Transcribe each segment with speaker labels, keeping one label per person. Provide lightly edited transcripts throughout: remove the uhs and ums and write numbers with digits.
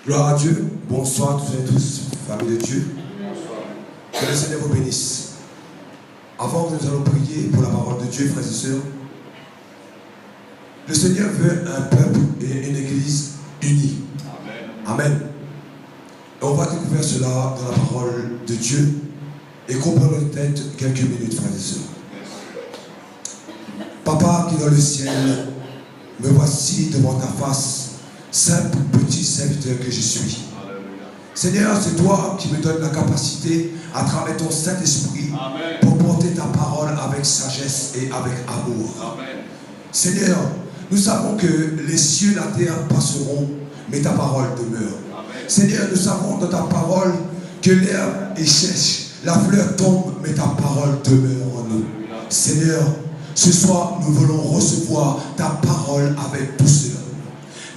Speaker 1: Gloire à Dieu, bonsoir toutes et tous, famille de Dieu. Que le Seigneur vous bénisse. Avant que nous allons prier pour la parole de Dieu, frères et sœurs, le Seigneur veut un peuple et une église unie. Amen. Amen. Et on va découvrir cela dans la parole de Dieu et comprendre peut-être quelques minutes, frères et sœurs. Papa qui est dans le ciel, me voici devant ta face, simple petit serviteur que je suis. Seigneur, c'est toi qui me donnes la capacité, à travers ton Saint-Esprit, pour porter ta parole avec sagesse et avec amour. Amen. Seigneur, nous savons que les cieux et la terre passeront, mais ta parole demeure. Amen. Seigneur, nous savons dans ta parole que l'herbe est sèche, la fleur tombe, mais ta parole demeure en nous. Amen. Seigneur, ce soir, nous voulons recevoir ta parole avec douceur.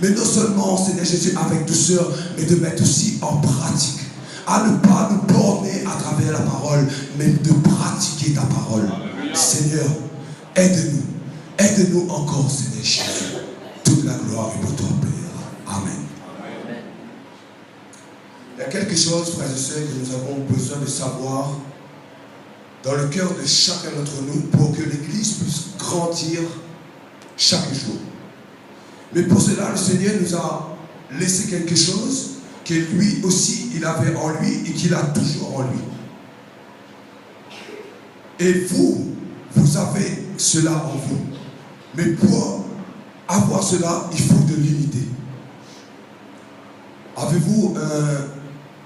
Speaker 1: Mais non seulement, Seigneur Jésus, avec douceur, mais de mettre aussi en pratique. À ne pas nous borner à travers la parole, mais de pratiquer ta parole. Alléluia. Seigneur, aide-nous. Aide-nous encore, Seigneur Jésus. Toute la gloire est pour toi, Père. Amen. Amen. Il y a quelque chose, frères et sœurs, que nous avons besoin de savoir dans le cœur de chacun d'entre nous pour que l'Église puisse grandir chaque jour. Mais pour cela, le Seigneur nous a laissé quelque chose que lui aussi, il avait en lui et qu'il a toujours en lui. Et vous, vous avez cela en vous. Mais pour avoir cela, il faut de l'unité. Avez-vous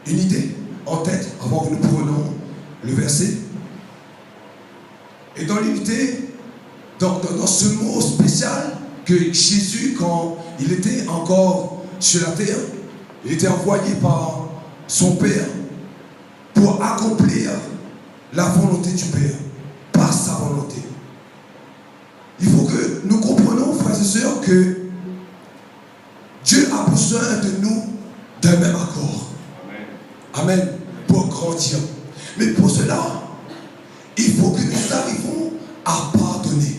Speaker 1: une idée en tête avant que nous prenions le verset? Et dans l'unité, dans ce mot spécial, que Jésus, quand il était encore sur la terre, il était envoyé par son Père pour accomplir la volonté du Père, par sa volonté. Il faut que nous comprenions, frères et sœurs, que Dieu a besoin de nous d'un même accord. Amen. Amen. Pour grandir. Mais pour cela, il faut que nous arrivions à pardonner.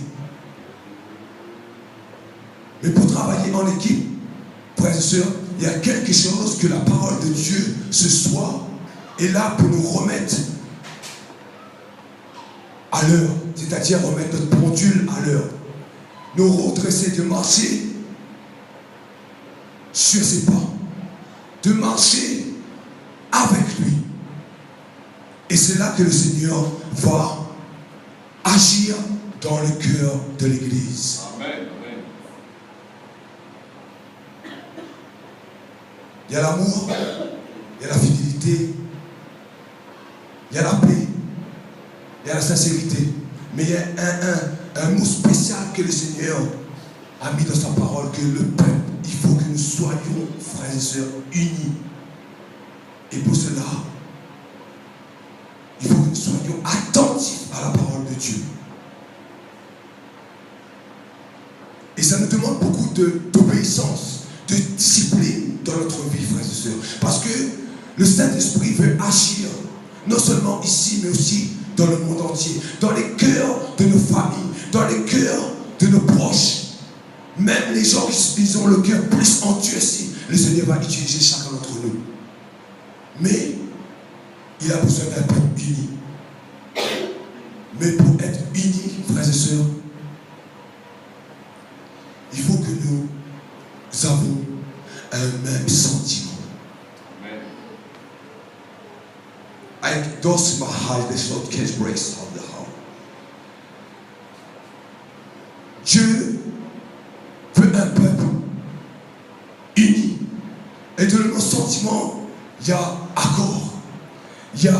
Speaker 1: Mais pour travailler en équipe, frères et sœurs, il y a quelque chose que la parole de Dieu ce soir est là pour nous remettre à l'heure, c'est-à-dire remettre notre pendule à l'heure, nous redresser, de marcher sur ses pas, de marcher avec lui. Et c'est là que le Seigneur va agir dans le cœur de l'Église. Amen. Il y a l'amour, il y a la fidélité, il y a la paix, il y a la sincérité. Mais il y a un mot spécial que le Seigneur a mis dans sa parole, que le peuple, il faut que nous soyons, frères et sœurs, unis. Et pour cela, il faut que nous soyons attentifs à la parole de Dieu. Et ça nous demande beaucoup d'obéissance, de discipline dans notre vie, frères et sœurs. Parce que le Saint-Esprit veut agir, non seulement ici, mais aussi dans le monde entier, dans les cœurs de nos familles, dans les cœurs de nos proches. Même les gens qui ont le cœur plus endurci, le Seigneur va utiliser chacun d'entre nous. Mais il a besoin d'un peuple uni. Mais pour être unis, frères et sœurs, il faut que nous avons un même sentiment. Those my heart, the Lord can breaks of the heart. Dieu veut un peuple uni. Et dans nos sentiments, il y a accord, il y a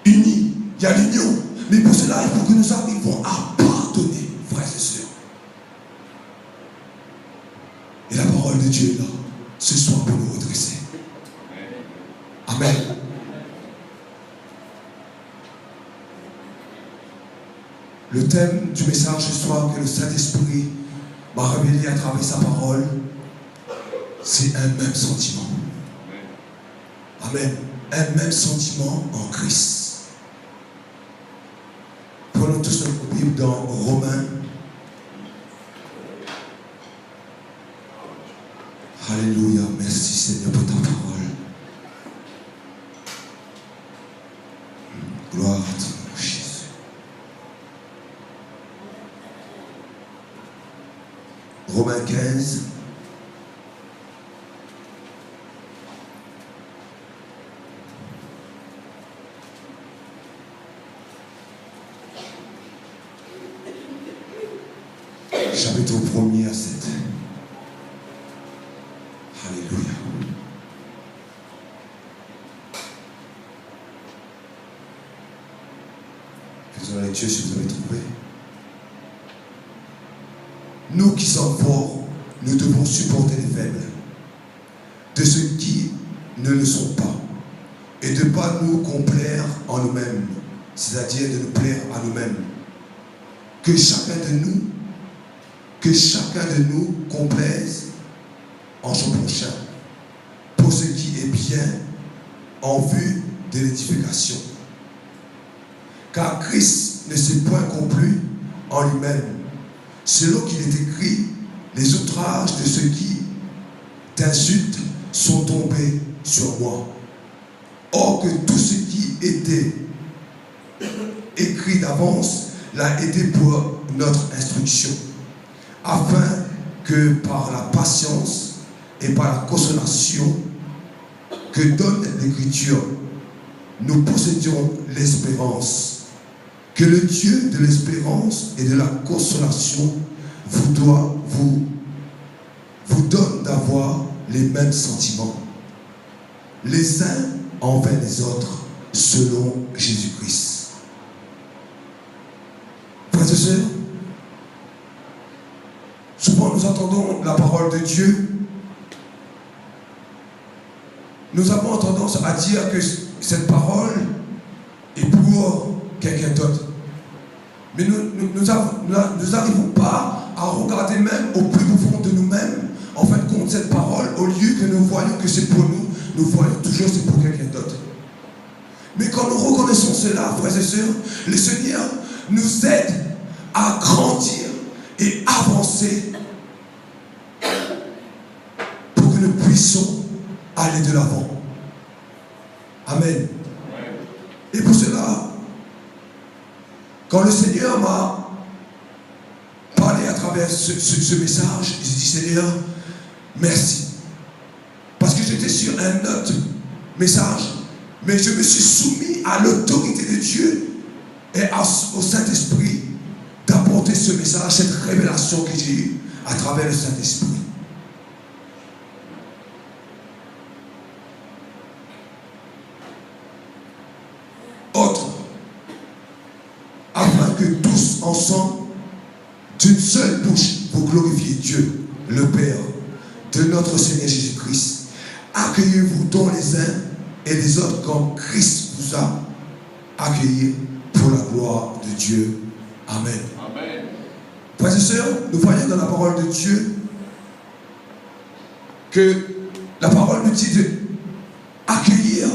Speaker 1: uni, il y a l'union. Mais pour cela, il faut que nous arrivions à pardonner, frères et sœurs. Et la parole de Dieu est là, ce soir, pour nous redresser. Amen. Le thème du message ce soir que le Saint-Esprit m'a révélé à travers sa parole, c'est un même sentiment. Amen. Un même sentiment en Christ. Prenons tous notre Bible dans Romains. Alléluia. Merci Seigneur pour ta parole. Gloire à toi, Jésus. Romains 15. Chapitre 1er à 7. Alléluia. Faisons la lecture si vous avez trouvé. Nous qui sommes forts, nous devons supporter les faibles, de ceux qui ne le sont pas, et de ne pas nous complaire en nous-mêmes, c'est-à-dire de nous plaire à nous-mêmes. Que chacun de nous complaise en son prochain, pour ce qui est bien en vue de l'édification. Car Christ ne s'est point complu en lui-même, selon qu'il est écrit, les outrages de ceux qui t'insultent sont tombés sur moi. Or que tout ce qui était écrit d'avance l'a été pour notre instruction, afin que par la patience et par la consolation que donne l'Écriture, nous possédions l'espérance. Que le Dieu de l'espérance et de la consolation vous donne d'avoir les mêmes sentiments, les uns envers les autres, selon Jésus-Christ. Frères et sœurs, souvent nous entendons la parole de Dieu. Nous avons tendance à dire que cette parole est pour quelqu'un d'autre. Mais nous n'arrivons pas à regarder même au plus profond de nous-mêmes, en fin de compte, cette parole, au lieu que nous voyons que c'est pour nous, nous voyons toujours que c'est pour quelqu'un d'autre. Mais quand nous reconnaissons cela, frères et sœurs, le Seigneur nous aide à grandir et avancer pour que nous puissions aller de l'avant. Amen. Et pour cela, quand le Seigneur m'a parlé à travers ce message, j'ai dit, Seigneur, merci. Parce que j'étais sur un autre message, mais je me suis soumis à l'autorité de Dieu et au Saint-Esprit d'apporter ce message, cette révélation que j'ai eue à travers le Saint-Esprit. Autre, afin que tous ensemble, d'une seule bouche, vous glorifiez Dieu, le Père de notre Seigneur Jésus-Christ. Accueillez-vous donc les uns et les autres comme Christ vous a accueillis pour la gloire de Dieu. Amen. Amen. Frères et sœurs, nous voyons dans la parole de Dieu que la parole nous dit de accueillir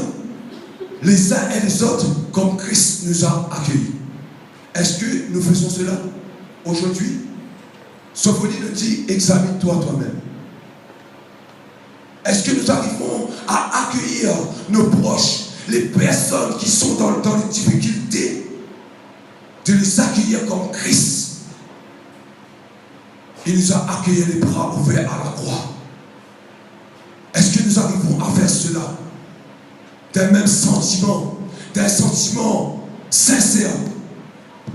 Speaker 1: les uns et les autres comme Christ nous a accueillis. Est-ce que nous faisons cela aujourd'hui? Sophonie nous dit, examine-toi toi-même. Est-ce que nous arrivons à accueillir nos proches, les personnes qui sont dans les difficultés, de les accueillir comme Christ? Il nous a accueillis les bras ouverts à la croix. Est-ce que nous arrivons à faire cela d'un même sentiment, d'un sentiment sincère,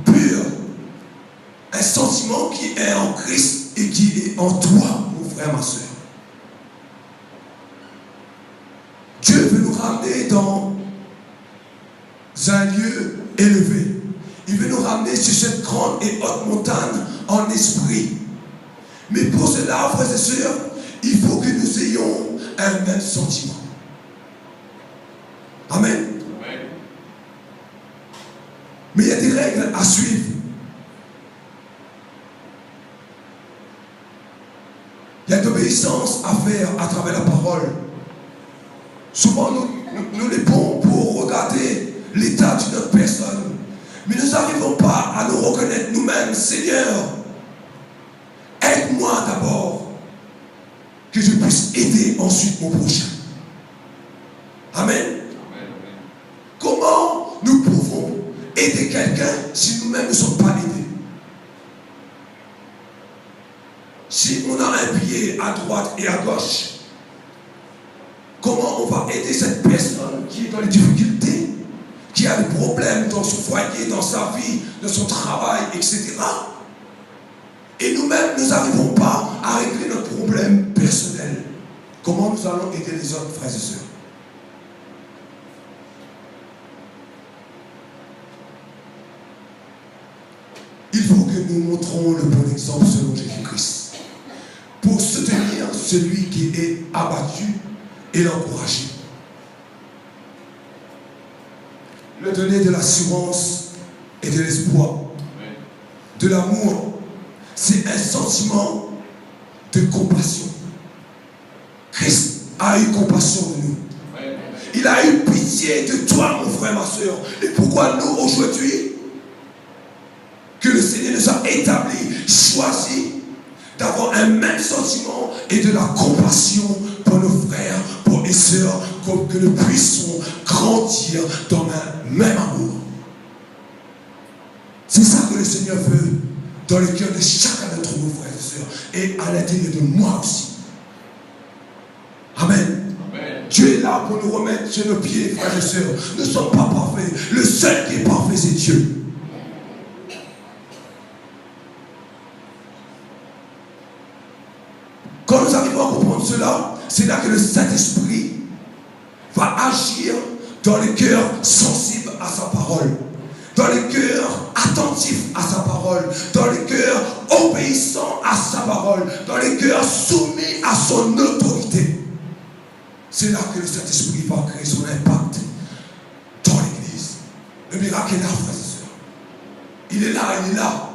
Speaker 1: pur, un sentiment qui est en Christ et qui est en toi, mon frère, ma soeur? Dieu veut nous ramener dans un lieu élevé. Il veut nous ramener sur cette grande et haute montagne en esprit. Mais pour cela, frères et sœurs, il faut que nous ayons un même sentiment. Amen. Amen. Mais il y a des règles à suivre. Il y a d'obéissance à faire à travers la parole. Souvent, nous les bons pour regarder l'état de notre personne. Mais nous n'arrivons pas à nous reconnaître nous-mêmes. Seigneur, aide-moi d'abord que je puisse puisse aider ensuite mon prochain. Amen. Comment nous pouvons aider quelqu'un si nous-mêmes ne sommes pas aidés? Si on a un pied à droite et à gauche, comment on va aider cette personne qui est dans les difficultés, qui a des problèmes dans son foyer, dans sa vie, dans son travail, etc. Et nous-mêmes, nous n'arrivons pas à régler notre problème personnel. Comment nous allons aider les autres, frères et sœurs? Il faut que nous montrons le bon exemple selon Jésus-Christ pour soutenir celui qui est abattu et l'encourager. Le donner de l'assurance et de l'espoir, de l'amour. C'est un sentiment de compassion. Christ a eu compassion de nous. Il a eu pitié de toi, mon frère, ma soeur. Et pourquoi nous, aujourd'hui, que le Seigneur nous a établis, choisis d'avoir un même sentiment et de la compassion pour nos frères, pour les sœurs, comme que nous puissions grandir dans un même amour. C'est ça que le Seigneur veut dans le cœur de chacun d'entre nous, frères et sœurs, et à l'intérieur de moi aussi. Amen. Amen. Dieu est là pour nous remettre sur nos pieds, frères et sœurs. Nous ne sommes pas parfaits. Le seul qui est parfait, c'est Dieu. Quand nous arrivons à comprendre cela, c'est là que le Saint-Esprit va agir dans les cœurs sensibles à sa parole, dans les cœurs attentifs à sa parole, dans les cœurs obéissants à sa parole, dans les cœurs soumis à son autorité. C'est là que le Saint-Esprit va créer son impact dans l'Église. Le miracle est là, frères et sœurs. Il est là, il est là.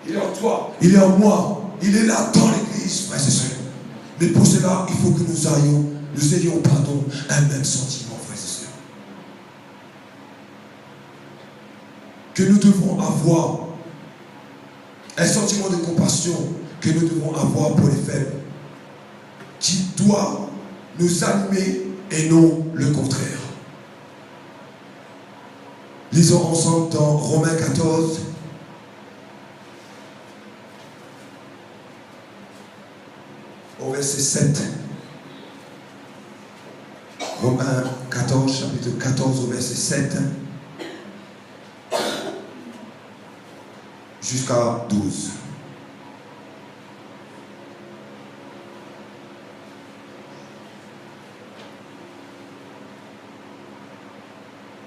Speaker 1: Il est en toi, il est en moi. Il est là dans l'Église, frères et sœurs. Mais pour cela, il faut que nous ayons un même sentiment, frères et sœurs. Que nous devons avoir un sentiment de compassion que nous devons avoir pour les faibles, qui doit nous animer et non le contraire. Lisons ensemble dans Romains 14. Au verset 7. Romains 14, chapitre 14, au verset 7. Jusqu'à 12.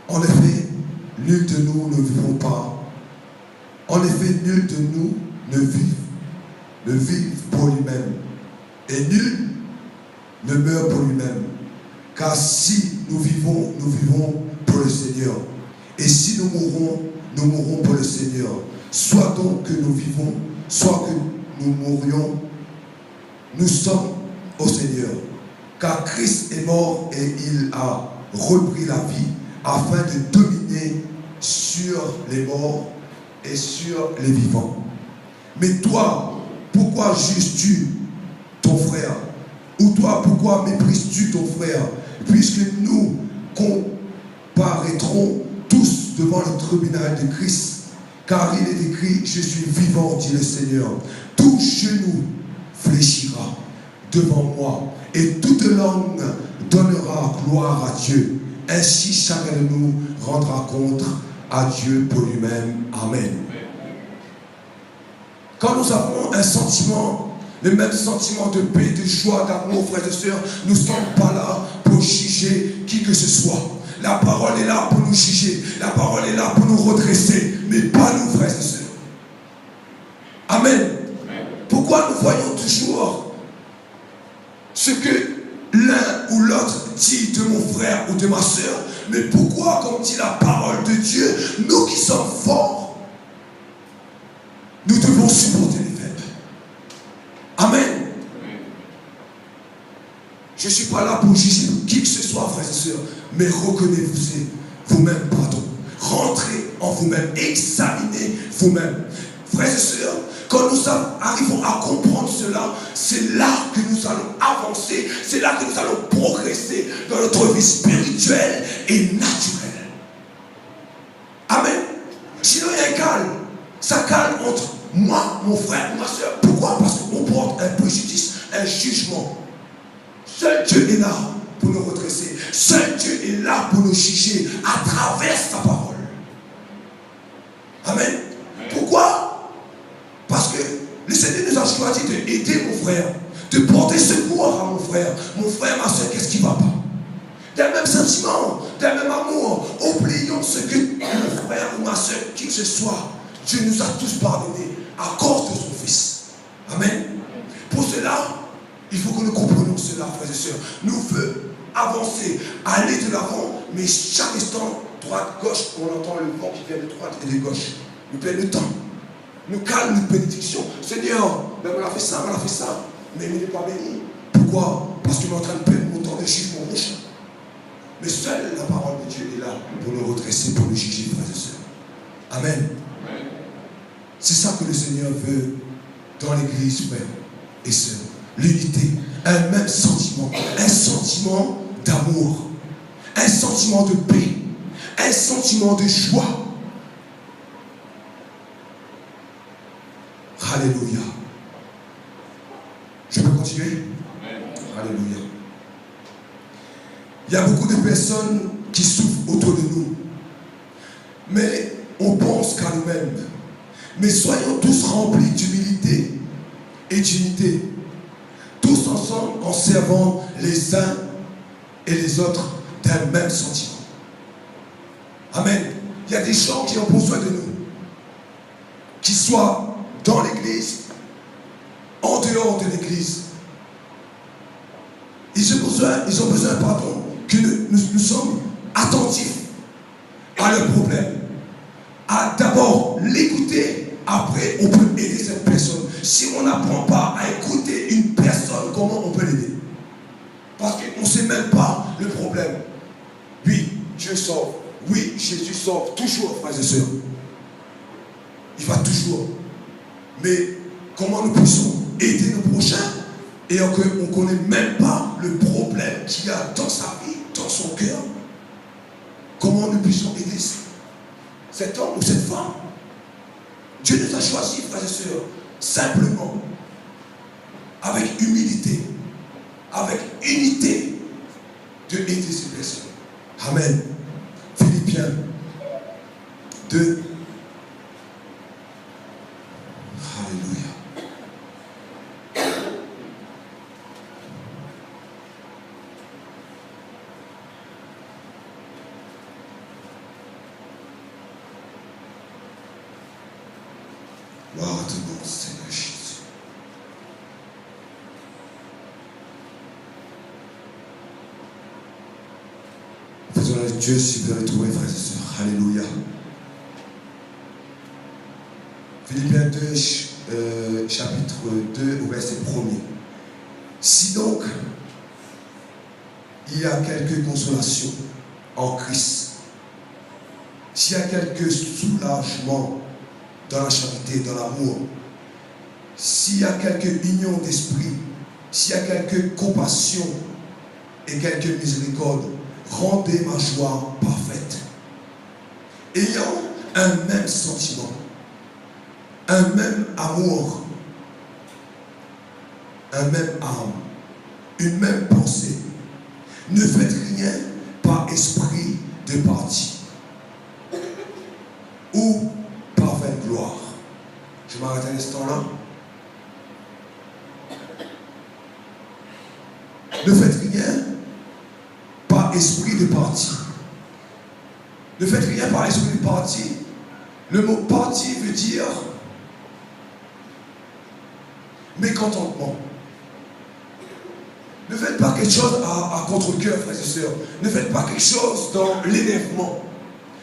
Speaker 1: En effet, nul de nous ne vivons pas. En effet, nul de nous ne vive pour lui-même. Et nul ne meurt pour lui-même. Car si nous vivons pour le Seigneur. Et si nous mourrons pour le Seigneur. Soit donc que nous vivons, soit que nous mourions, nous sommes au Seigneur. Car Christ est mort et il a repris la vie afin de dominer sur les morts et sur les vivants. Mais toi, pourquoi juges-tu ton frère? Ou toi, pourquoi méprises-tu ton frère? Puisque nous comparaîtrons tous devant le tribunal de Christ. Car il est écrit, je suis vivant, dit le Seigneur. Tout genou fléchira devant moi et toute langue donnera gloire à Dieu. Ainsi chacun de nous rendra compte à Dieu pour lui-même. Amen. Quand nous avons un sentiment, le même sentiment de paix, de joie, d'amour, frères et sœurs, nous ne sommes pas là pour juger qui que ce soit. La parole est là pour nous juger. La parole est là pour nous redresser. Mais pas nous, frères et sœurs. Amen. Amen. Pourquoi nous voyons toujours ce que l'un ou l'autre dit de mon frère ou de ma sœur? Mais pourquoi, comme dit la parole de Dieu, nous qui sommes forts, nous devons supporter les faibles? Amen. Je ne suis pas là pour juger qui que ce soit, frères et sœurs, mais reconnaissez vous-même, pardon. Rentrez en vous-même, examinez vous-même. Frères et sœurs, Quand nous arrivons à comprendre cela, c'est là que nous allons avancer, c'est là que nous allons progresser dans notre vie spirituelle et naturelle. Amen. Sinon, il y a un calme. Ça calme entre moi, mon frère, ma soeur. Pourquoi? Parce qu'on porte un préjudice, un jugement. Seul Dieu est là pour nous redresser. Seul Dieu est là pour nous juger à travers sa parole. Amen. Pourquoi? Parce que le Seigneur nous a choisi d'aider mon frère, de porter secours à mon frère. Mon frère, ma soeur, qu'est-ce qui ne va pas? D'un même sentiment, d'un même amour. Oublions ce que mon frère ou ma soeur, qui que ce soit, Dieu nous a tous pardonnés à cause de son Fils. Amen. Pour cela, il faut que nous comprenions cela, frères et sœurs. Nous voulons avancer, aller de l'avant, mais chaque instant, droite, gauche, on entend le vent qui vient de droite et de gauche. Nous perdons le temps. Nous calme notre bénédiction. Seigneur, ben on a fait ça, mais il n'est pas béni. Pourquoi? Parce qu'il est en train de perdre mon temps de jugement prochain. Mais seule la parole de Dieu est là pour nous redresser, pour nous juger, frères et sœurs. Amen. C'est ça que le Seigneur veut dans l'église, frères et sœurs. L'unité, un même sentiment, un sentiment d'amour, un sentiment de paix, un sentiment de joie. Alléluia. Je peux continuer? Alléluia. Il y a beaucoup de personnes qui souffrent autour de nous. Mais on pense qu'à nous-mêmes. Mais soyons tous remplis d'humilité et d'unité. Tous ensemble en servant les uns et les autres d'un même sentiment. Amen. Il y a des gens qui ont besoin de nous. Qu'ils soient dans l'église, en dehors de l'église. Ils ont besoin, que nous sommes attentifs à leurs problèmes. À d'abord l'écouter, après on peut aider cette personne. Si on n'apprend pas à écouter une personne, comment on peut l'aider? Parce qu'on ne sait même pas le problème. Oui, Dieu sauve. Oui, Jésus sauve toujours, frères et sœurs. Il va toujours. Mais comment nous puissions aider nos prochains et qu'on ne connaît même pas le problème qu'il y a dans sa vie, dans son cœur? Comment nous puissions aider cet homme ou cette femme? Dieu nous a choisis, frères et sœurs, simplement, avec humilité, avec unité, de aider ces personnes. Amen. Philippiens 2. Alléluia. Gloire à ton nom, Seigneur Jésus. Faisons le Dieu super retrouvé, frères et sœurs. Alléluia. Philippiens 2, chapitre 2, au verset 1er. Si donc il y a quelque consolation en Christ, s'il y a quelque soulagement dans la charité, dans l'amour, s'il y a quelque union d'esprit, s'il y a quelque compassion et quelque miséricorde, rendez ma joie parfaite. Ayant un même sentiment, un même amour, un même âme, une même pensée. Ne faites rien par esprit de parti ou par vaine gloire. Je m'arrête un instant là. Ne faites rien par esprit de parti. Ne faites rien par esprit de parti. Le mot parti veut dire mécontentement. Ne faites pas quelque chose à contre-cœur, frères et sœurs. Ne faites pas quelque chose dans l'énervement.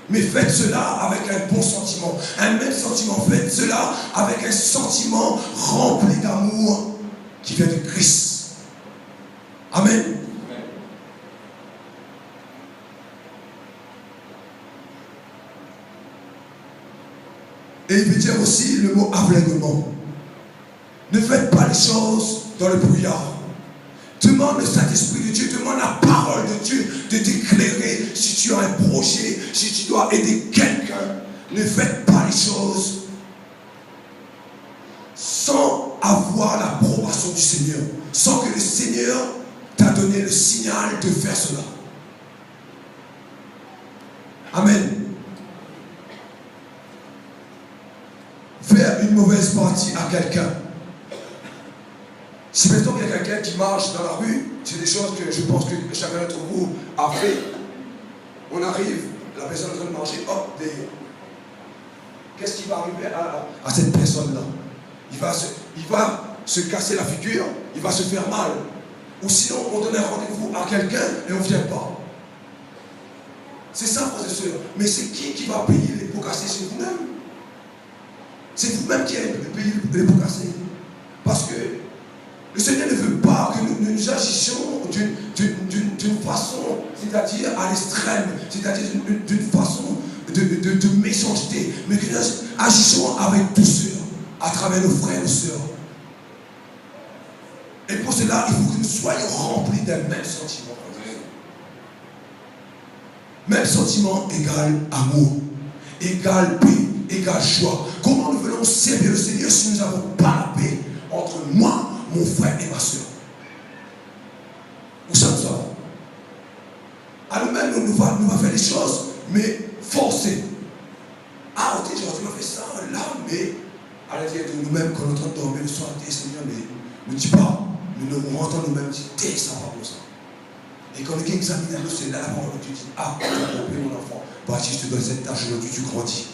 Speaker 1: Mais faites cela avec un bon sentiment. Un même sentiment. Faites cela avec un sentiment rempli d'amour qui vient de Christ. Amen. Et il veut dire aussi le mot aveuglement. Ne faites pas les choses dans le brouillard. Demande le Saint-Esprit de Dieu, demande la parole de Dieu de t'éclairer si tu as un projet, si tu dois aider quelqu'un. Ne faites pas les choses sans avoir l'approbation du Seigneur, sans que le Seigneur t'a donné le signal de faire cela. Amen. Faire une mauvaise partie à quelqu'un. Si maintenant il y a quelqu'un qui marche dans la rue, c'est des choses que je pense que chacun d'entre vous a fait. On arrive, la personne est en train de manger, hop, derrière. Qu'est-ce qui va arriver à cette personne-là? Il va se casser la figure, il va se faire mal. Ou sinon, on donne un rendez-vous à quelqu'un et on ne vient pas. C'est ça, frères et sœurs. Mais c'est qui va payer les pots cassés? C'est vous-même. C'est vous-même qui allez payer les pots cassés. Parce que le Seigneur ne veut pas que nous agissions d'une façon, c'est-à-dire à l'extrême, c'est-à-dire d'une façon de méchanceté, mais que nous agissons avec douceur à travers nos frères et nos sœurs. Et pour cela, il faut que nous soyons remplis d'un même sentiment. Même sentiment égale amour, égale paix, égale joie. Comment nous voulons servir le Seigneur si nous n'avons pas la paix entre moi, mon frère et ma soeur? Où ça nous avons? À nous-mêmes, nous va faire les choses, mais forcées. Ah, ok, j'aurais dû faire ça, là, mais à l'intérieur de nous-mêmes, quand on est en train de dormir le soir, Seigneur, mais ne dis pas, nous nous rentrons nous-mêmes, dis, ça va comme ça. Et quand quelqu'un examine un peu, c'est là la parole que tu dis, ah, tu as compris mon enfant, si je te donne cette tâche aujourd'hui, tu grandis.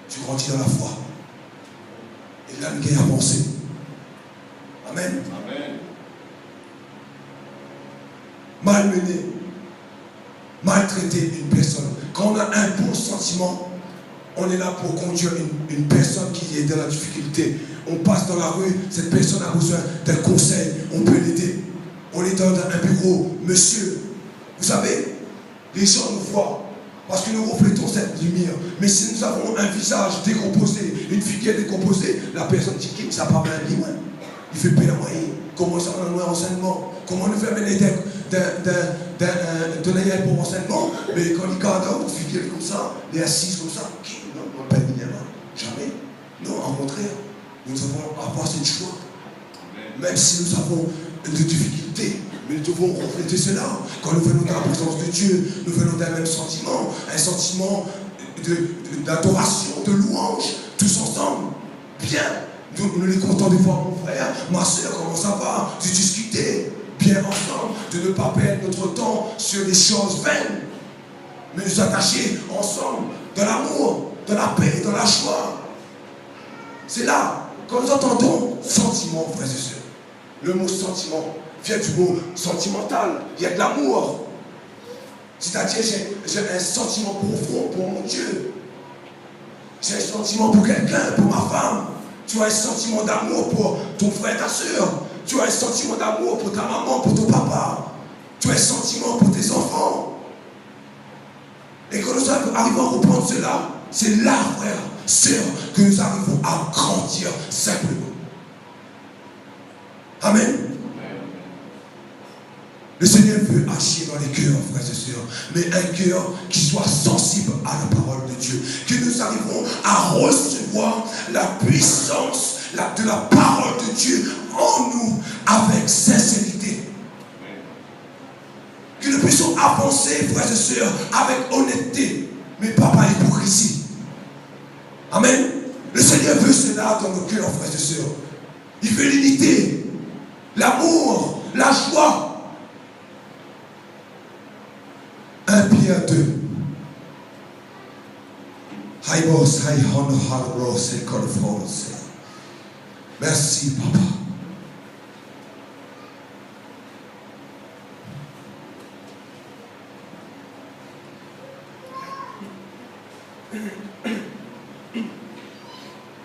Speaker 1: Tu grandis dans la foi. Et là, nous gagnons à penser. Amen. Amen. Malmener, maltraiter une personne. Quand on a un bon sentiment, on est là pour conduire une personne qui est dans la difficulté. On passe dans la rue, cette personne a besoin d'un conseil, on peut l'aider. On est dans un bureau, monsieur, vous savez, les gens nous voient parce que nous reflétons cette lumière. Mais si nous avons un visage décomposé, une figure décomposée, la personne dit qui ça parle à lui. Il fait payer la moyenne. Comment ça va dans enseignement? Comment nous faire mener de l'aide pour enseignement? Mais quand il garde une figure comme ça, il est assis comme ça, non, on ne pas jamais. Non, au contraire, nous devons avoir cette joie. Même si nous avons des difficultés, mais nous devons refléter cela. Quand nous venons dans la présence de Dieu, nous venons d'un même sentiment, un sentiment d'adoration, de louange, tous ensemble. Bien, nous les comptons des fois, mon frère, ma soeur, comment ça va? De discuter bien ensemble, de ne pas perdre notre temps sur des choses vaines, mais nous attacher ensemble dans l'amour, dans la paix, dans la joie. C'est là, quand nous entendons sentiment, frères et sœurs, le mot sentiment vient du mot sentimental. Il y a de l'amour. C'est-à-dire, j'ai un sentiment profond pour mon Dieu. J'ai un sentiment pour quelqu'un, pour ma femme. Tu as un sentiment d'amour pour ton frère, ta soeur. Tu as un sentiment d'amour pour ta maman, pour ton papa. Tu as un sentiment pour tes enfants. Et quand nous arrivons à reprendre cela, c'est là, frère, sœur, que nous arrivons à grandir simplement. Amen. Le Seigneur veut agir dans les cœurs, frères et sœurs, mais un cœur qui soit sensible à la parole de Dieu. Que nous arrivons à recevoir la puissance de la parole de Dieu en nous avec sincérité. Que nous puissions avancer, frères et sœurs, avec honnêteté, mais pas par hypocrisie. Amen. Le Seigneur veut cela dans nos cœurs, frères et sœurs. Il veut l'unité, l'amour, la joie. 1 Pierre 2. Merci, Papa.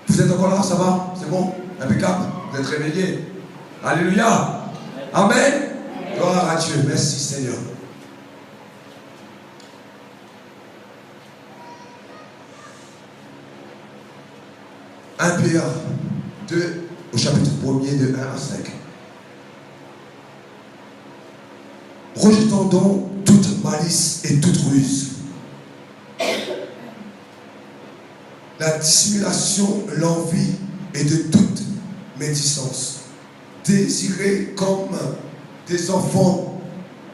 Speaker 1: Vous êtes encore là, ça va? C'est bon? Impeccable? Vous êtes réveillés? Alléluia! Amen! Gloire à Dieu. Merci, Seigneur. Pierre 2, au chapitre 1er de 1 à 5. Rejetons donc toute malice et toute ruse, la dissimulation, l'envie et de toute médisance. Désirez comme des enfants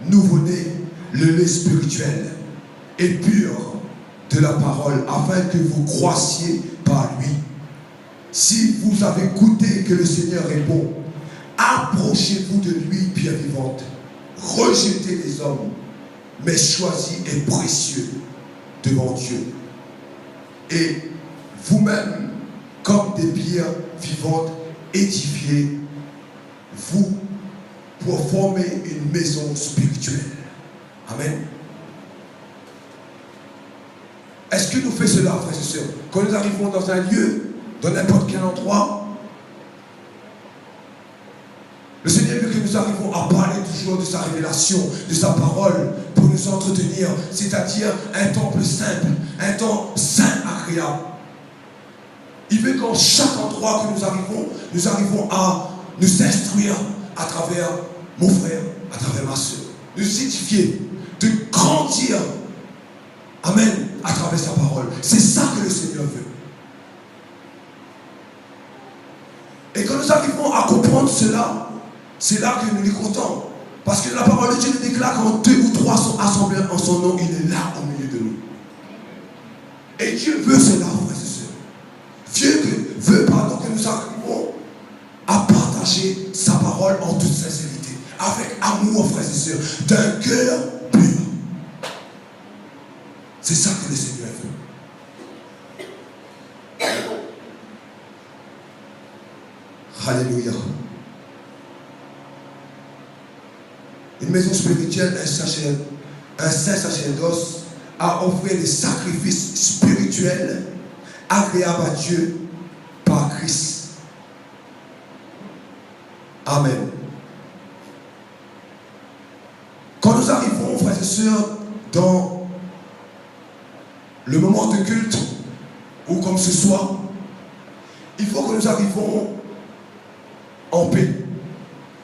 Speaker 1: nouveau-nés le lait spirituel et pur de la parole, afin que vous croissiez par lui. Si vous avez goûté que le Seigneur est bon, approchez-vous de lui, pierre vivante. Rejetez les hommes, mais choisis et précieux devant Dieu. Et vous-même, comme des pierres vivantes, édifiez vous pour former une maison spirituelle. Amen. Est-ce que nous faisons cela, frères et sœurs? Quand nous arrivons dans un lieu, dans n'importe quel endroit, le Seigneur veut que nous arrivons à parler toujours de sa révélation, de sa parole, pour nous entretenir, c'est-à-dire un temple simple, un temps saint, agréable. Il veut qu'en chaque endroit que nous arrivons à nous instruire à travers mon frère, à travers ma soeur, nous édifier, de grandir, amen, à travers sa parole. C'est ça que le Seigneur veut. Et quand nous arrivons à comprendre cela, c'est là que nous les comptons. Parce que la parole de Dieu nous déclare quand 2 ou 3 sont assemblés en son nom, il est là au milieu de nous. Et Dieu veut cela, frères et sœurs. Dieu veut que nous arrivions à partager sa parole en toute sincérité, avec amour, frères et sœurs, d'un cœur pur. C'est ça que le Seigneur veut. Alléluia. Une maison spirituelle, un saint sacerdoce a offert des sacrifices spirituels agréables à Dieu par Christ. Amen. Quand nous arrivons, frères et sœurs, dans le moment de culte, ou comme ce soir, il faut que nous arrivions en paix.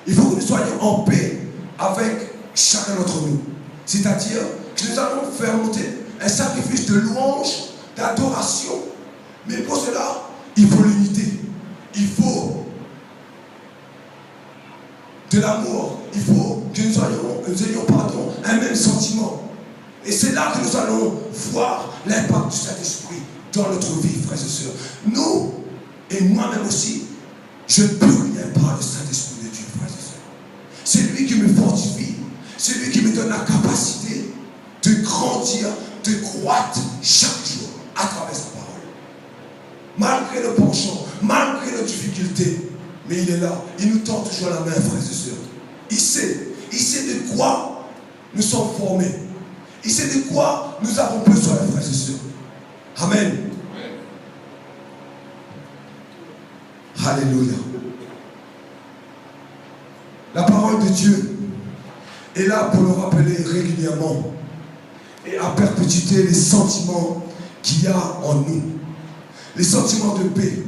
Speaker 1: Il faut que nous soyons en paix avec chacun d'entre nous. C'est-à-dire que nous allons faire monter un sacrifice de louange, d'adoration. Mais pour cela, il faut l'unité. Il faut de l'amour. Il faut que nous ayons un même sentiment. Et c'est là que nous allons voir l'impact du Saint-Esprit dans notre vie, frères et sœurs. Nous, et moi-même aussi, je ne peux rien par le Saint-Esprit de Dieu, frères et sœurs. C'est lui qui me fortifie. C'est lui qui me donne la capacité de grandir, de croître chaque jour à travers sa parole. Malgré le penchant, malgré nos difficultés, mais il est là. Il nous tend toujours la main, frères et sœurs. Il sait de quoi nous sommes formés. Il sait de quoi nous avons besoin, frères et sœurs. Amen. Alléluia. La parole de Dieu est là pour nous rappeler régulièrement et à perpétuer les sentiments qu'il y a en nous. Les sentiments de paix,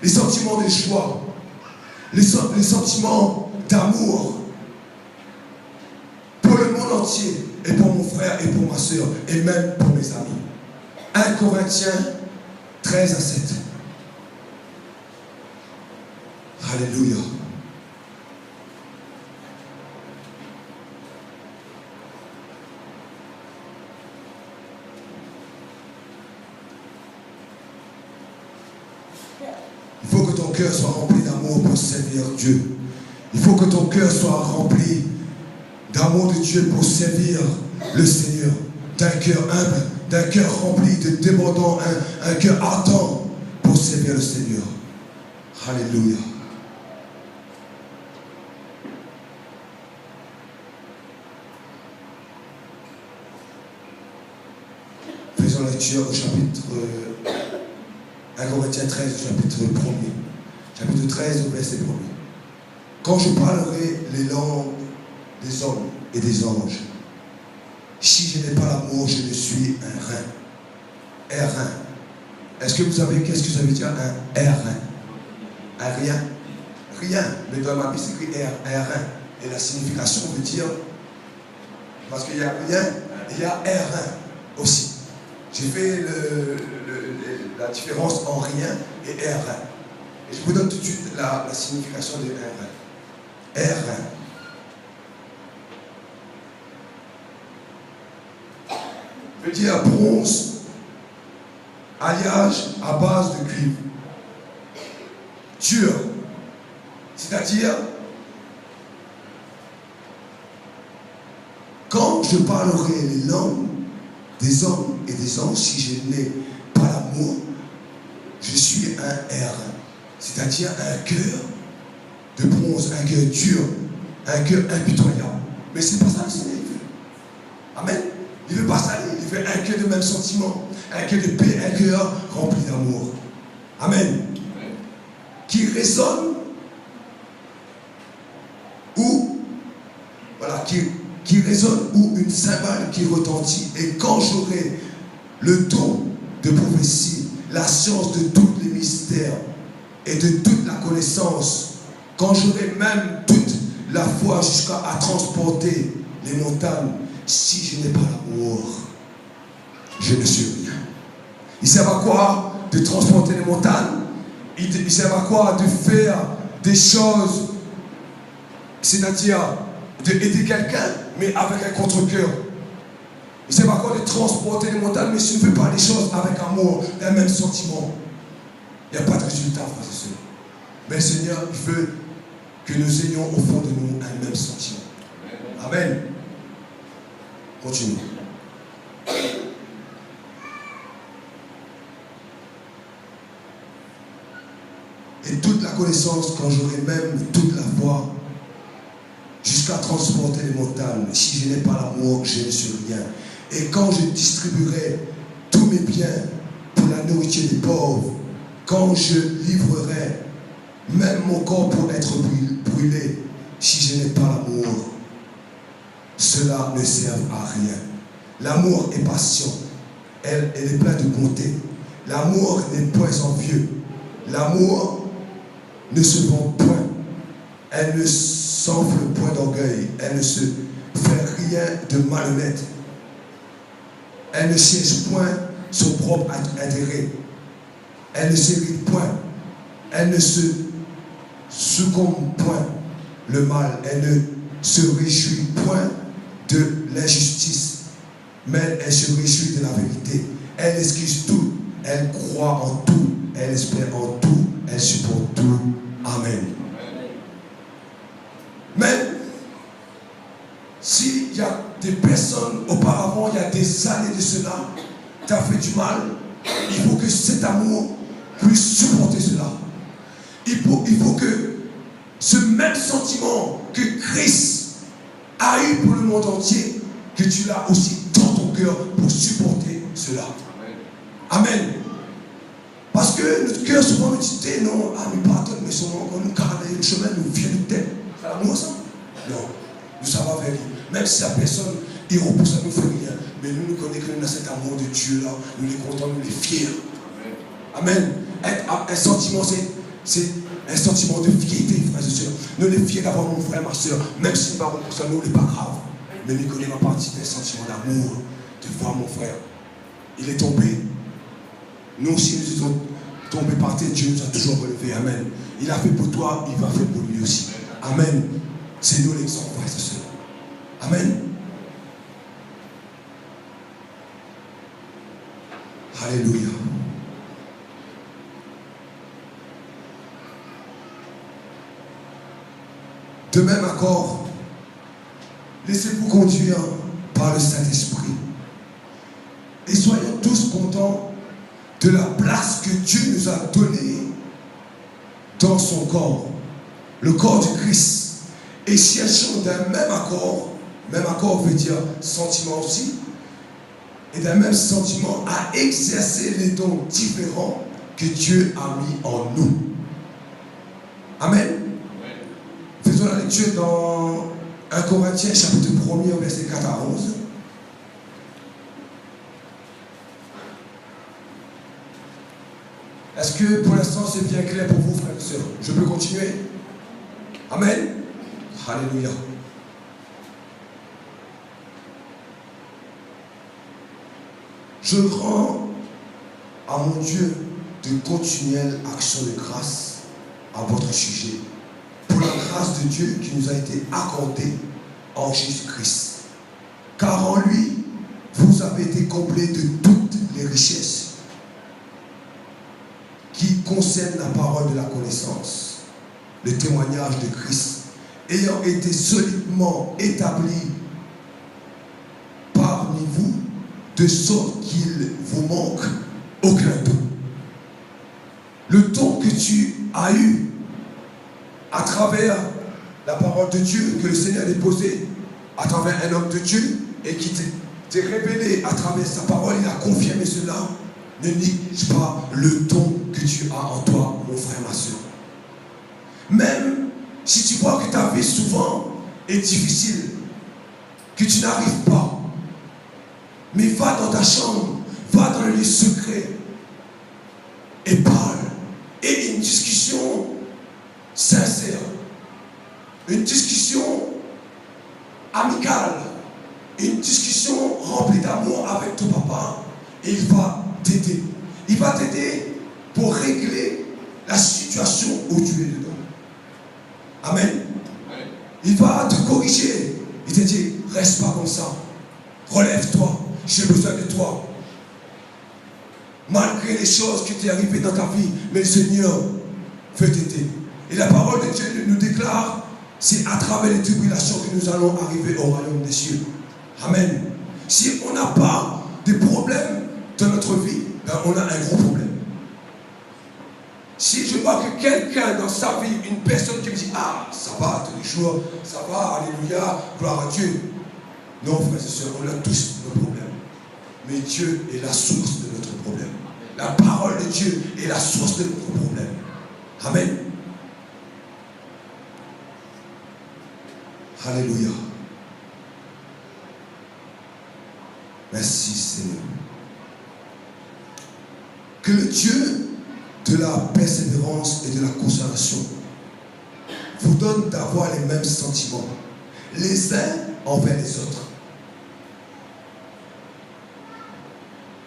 Speaker 1: les sentiments de joie, les sentiments d'amour pour le monde entier et pour mon frère et pour ma soeur et même pour mes amis. 1 Corinthiens 13 à 7. Alléluia. Il faut que ton cœur soit rempli d'amour pour servir Dieu. Il faut que ton cœur soit rempli d'amour de Dieu pour servir le Seigneur. D'un cœur humble, d'un cœur rempli de débordant, un cœur ardent pour servir le Seigneur. Alléluia. Faisons lecture au chapitre 1 Corinthiens 13, au chapitre 1er. Chapitre 13, au verset 1er. Quand je parlerai les langues des hommes et des anges, si je n'ai pas l'amour, je ne suis un rein. Un rein. Est-ce que vous savez qu'est-ce que ça veut dire un rein? Un rien. Rien. Mais dans ma Bible, c'est écrit R1. Et la signification veut dire, parce qu'il y a rien, il y a R1 aussi. J'ai fait la différence en rien et R1. Et je vous donne tout de suite la signification de R1. R1. Veut dire bronze, alliage à base de cuivre. Dur. C'est-à-dire, quand je parlerai les langues des hommes et des anges, si je n'ai pas l'amour, je suis un R. C'est-à-dire un cœur de bronze, un cœur dur, un cœur impitoyable. Mais c'est pas ça le Seigneur veut. Amen. Il ne veut pas ça, il veut un cœur de même sentiment, un cœur de paix, un cœur rempli d'amour. Amen. Qui résonne ou voilà, qui résonne ou une cymbale qui retentit. Et quand j'aurai le don de prophétie, la science de tous les mystères et de toute la connaissance, quand j'aurai même toute la foi jusqu'à transporter les montagnes, si je n'ai pas l'amour, je ne suis rien. Il sert à quoi de transporter les montagnes? Il sert à quoi de faire des choses, c'est-à-dire d'aider quelqu'un, mais avec un contre-cœur. Il sert à quoi de transporter les montagnes, mais si tu ne fais pas les choses avec amour, un même sentiment, il n'y a pas de résultat, frères et sœurs. Mais le Seigneur, il veut que nous ayons au fond de nous un même sentiment. Amen. Continue. Et toute la connaissance, quand j'aurai même toute la foi, jusqu'à transporter les montagnes, si je n'ai pas l'amour, je ne suis rien. Et quand je distribuerai tous mes biens pour la nourriture des pauvres, quand je livrerai même mon corps pour être brûlé, si je n'ai pas l'amour, cela ne sert à rien. L'amour est patient, elle est pleine de bonté. L'amour n'est point envieux. L'amour ne se vend point. Elle ne s'enfle point d'orgueil. Elle ne se fait rien de malhonnête. Elle ne cherche point son propre intérêt. Elle ne s'irrite point. Elle ne se succombe point le mal. Elle ne se réjouit point de l'injustice, mais elle se réjouit de la vérité. Elle excuse tout. Elle croit en tout. Elle espère en tout. Elle supporte tout. Amen. Mais s'il y a des personnes auparavant, il y a des années de cela, tu as fait du mal, il faut que cet amour puisse supporter cela. Il faut que ce même sentiment que Christ a eu pour le monde entier, que tu l'as aussi dans ton cœur pour supporter cela. Amen. Parce que notre cœur souvent nous dit, non, mais pardonne, mais souvent quand nous carrons le chemin, nous vient nous tête. C'est l'amour ça? Non. Nous savons vers lui. Même si la personne est repoussée, ça ne nous fait rien. Mais nous connaissons que nous avons cet amour de Dieu là, nous les contents, nous les fiers. Amen. Un sentiment, c'est un sentiment de fierté, frères et sœurs. Nous les fiers d'avoir mon frère, ma soeur, même si nous ne pour ça, nous, n'est pas grave. Mais nous connaissons ma partie d'un sentiment d'amour, de voir mon frère. Il est tombé. Nous aussi, nous sommes tombés par terre, Dieu nous a toujours relevés. Amen. Il a fait pour toi, il va faire pour lui aussi. Amen. C'est nous l'exemple, frères et sœurs. Amen. Alléluia. De même accord, laissez-vous conduire par le Saint-Esprit. Et soyons tous contents de la place que Dieu nous a donnée dans son corps, le corps du Christ. Et cherchons d'un même accord veut dire sentiment aussi, et d'un même sentiment à exercer les dons différents que Dieu a mis en nous. Amen. Faisons la lecture dans 1 Corinthiens chapitre 1er verset 4 à 11. Est-ce que pour l'instant c'est bien clair pour vous, frères et sœurs? Je peux continuer? Amen. Alléluia. Je rends à mon Dieu de continuelles actions de grâce à votre sujet, pour la grâce de Dieu qui nous a été accordée en Jésus-Christ. Car en lui, vous avez été comblés de toutes les richesses qui concernent la parole de la connaissance, le témoignage de Christ, ayant été solidement établi parmi vous, de sorte qu'il vous manque aucun don. Le don que tu as eu à travers la parole de Dieu que le Seigneur a déposé à travers un homme de Dieu et qui t'est révélé à travers sa parole, il a confirmé cela. Ne néglige pas le don que tu as en toi, mon frère, ma soeur. Même si tu vois que ta vie souvent est difficile, que tu n'arrives pas, mais va dans ta chambre, va dans le lieu secret et parle. Et une discussion sincère, une discussion amicale, une discussion remplie d'amour avec ton papa, et il va t'aider. Il va t'aider pour régler la situation où tu es dedans. Amen. Il va te corriger. Il te dit, reste pas comme ça. Relève-toi. J'ai besoin de toi. Malgré les choses qui t'est arrivées dans ta vie, mais le Seigneur veut t'aider. Et la parole de Dieu nous déclare, c'est à travers les tribulations que nous allons arriver au royaume des cieux. Amen. Si on n'a pas de problèmes dans notre vie, ben on a un gros problème. Si je vois que quelqu'un dans sa vie, une personne qui me dit, ah, ça va tous les jours, ça va, alléluia, gloire à Dieu. Non, frères et sœurs, on a tous nos problèmes. Mais Dieu est la source de notre problème. La parole de Dieu est la source de notre problème. Amen. Alléluia. Merci Seigneur. Que le Dieu de la persévérance et de la consolation vous donne d'avoir les mêmes sentiments, les uns envers les autres.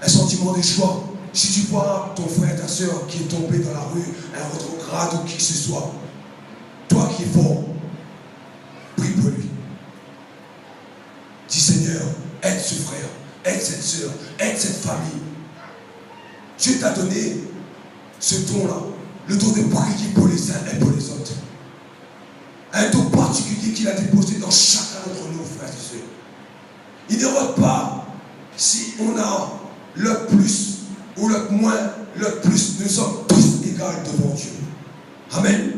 Speaker 1: Un sentiment de joie. Si tu vois ton frère, ta soeur qui est tombé dans la rue, un rétrograde ou qui que ce soit, toi qui es fort, prie pour lui. Dis Seigneur, aide ce frère, aide cette soeur, aide cette famille. Dieu t'a donné ce don-là, le don de prier pour les uns et pour les autres. Un don particulier qu'il a déposé dans chacun d'entre nous, frères et sœurs. Il ne regarde pas si on a le plus ou le moins, le plus. Nous sommes tous égaux devant Dieu. Amen.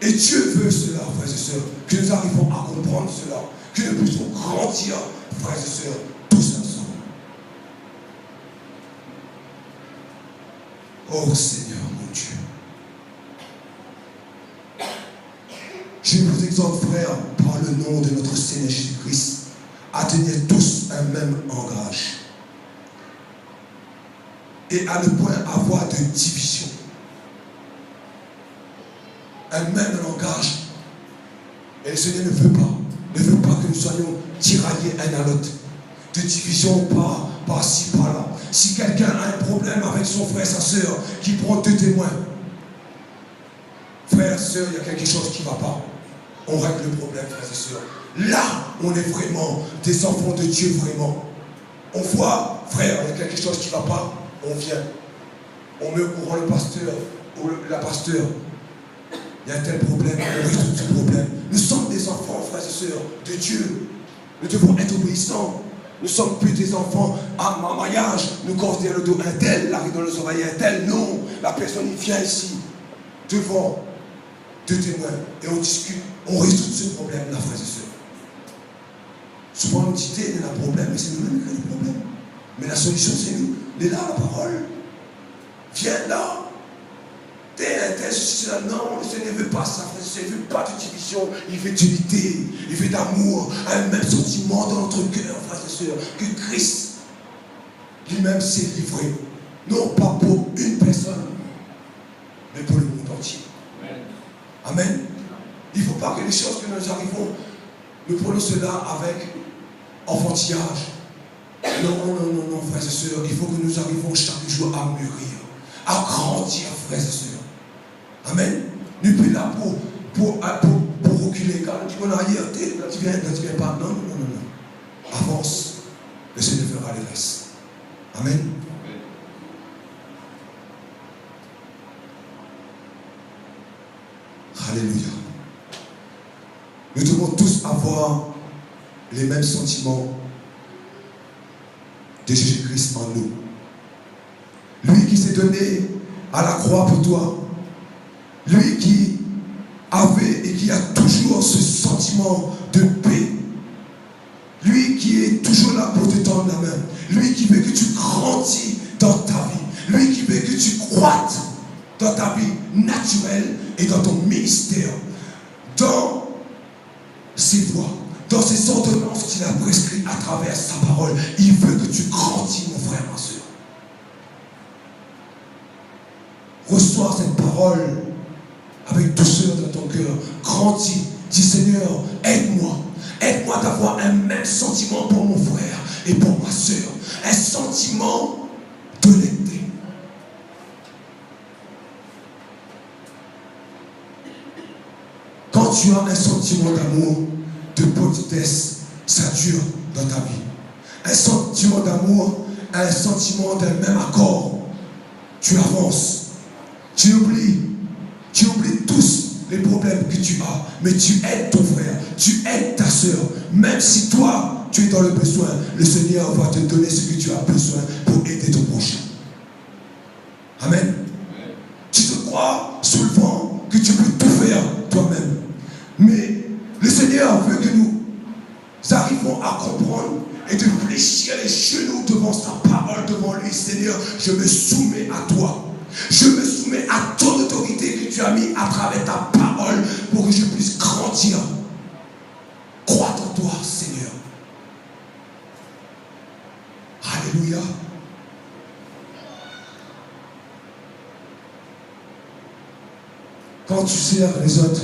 Speaker 1: Et Dieu veut cela, frères et sœurs, que nous arrivons à comprendre cela, que nous puissions grandir, frères et sœurs, tous ensemble. Oh Seigneur, mon Dieu. Je vous exhorte, frères, par le nom de notre Seigneur Jésus-Christ, à tenir tous un même langage et à ne point avoir de division. Un même langage. Et le Seigneur ne veut pas que nous soyons tiraillés un à l'autre. De division par-ci, par-là. Si quelqu'un a un problème avec son frère, sa soeur, qui prend deux témoins, frère, soeur, il y a quelque chose qui ne va pas. On règle le problème, frères et sœurs. Là, on est vraiment des enfants de Dieu, vraiment. On voit, frère, il y a quelque chose qui ne va pas. On vient. On met au courant le pasteur ou la pasteur. Il y a un tel problème, on résout ce problème. Nous sommes des enfants, frères et sœurs, de Dieu. Nous devons être obéissants. Nous ne sommes plus des enfants à mariage. Nous causons derrière le dos un tel, l'arrêt dans les oreilles un tel. Non, la personne il vient ici, devant deux témoins, et on discute, on résout ce problème-là, frères et sœurs. Souvent on dit, il y a un problème, mais c'est nous-mêmes qui avons le problème. Mais la solution, c'est nous. Il est là, la parole. Viens là. Non, le Seigneur ne veut pas ça, il ne veut pas de division, il veut d'unité, il veut d'amour, un même sentiment dans notre cœur, frères et sœurs, que Christ lui-même s'est livré Non pas pour une personne, mais pour le monde entier. Amen. Il ne faut pas que les choses que nous arrivons, nous prenons cela avec enfantillage. Non, frères et sœurs, il faut que nous arrivions chaque jour à mûrir, à grandir, frères et sœurs. Amen. Nous ne sommes pas là pour reculer. Quand tu dis en arrière, tu viens pas. Non. Avance. Le Seigneur fera le reste. Amen. Alléluia. Nous devons tous avoir les mêmes sentiments de Jésus-Christ en nous. Lui qui s'est donné à la croix pour toi. Lui qui avait et qui a toujours ce sentiment de paix. Lui qui est toujours là pour te tendre la main. Lui qui veut que tu grandis dans ta vie. Lui qui veut que tu croîtes dans ta vie naturelle et dans ton ministère. Dans ses voies, dans ses ordonnances qu'il a prescrites à travers sa parole. Il veut que tu grandis, mon frère, ma soeur. Reçois cette parole avec douceur dans ton cœur. Grandis. Dis Seigneur, aide-moi. Aide-moi d'avoir un même sentiment pour mon frère et pour ma soeur. Un sentiment d'honnêteté. Quand tu as un sentiment d'amour, de politesse, ça dure dans ta vie. Un sentiment d'amour, un sentiment d'un même accord. Tu avances. Tu oublies tous les problèmes que tu as, mais tu aides ton frère, tu aides ta soeur. Même si toi, tu es dans le besoin, le Seigneur va te donner ce que tu as besoin pour aider ton prochain. Amen. Tu te crois sous le vent que tu peux tout faire toi-même. Mais le Seigneur veut que nous arrivions à comprendre et de fléchir les genoux devant sa parole, devant lui. Seigneur, je me soumets à toi. Je me soumets à ton autorité que tu as mis à travers ta parole pour que je puisse grandir. Crois en toi, Seigneur. Alléluia. Quand tu sers les autres,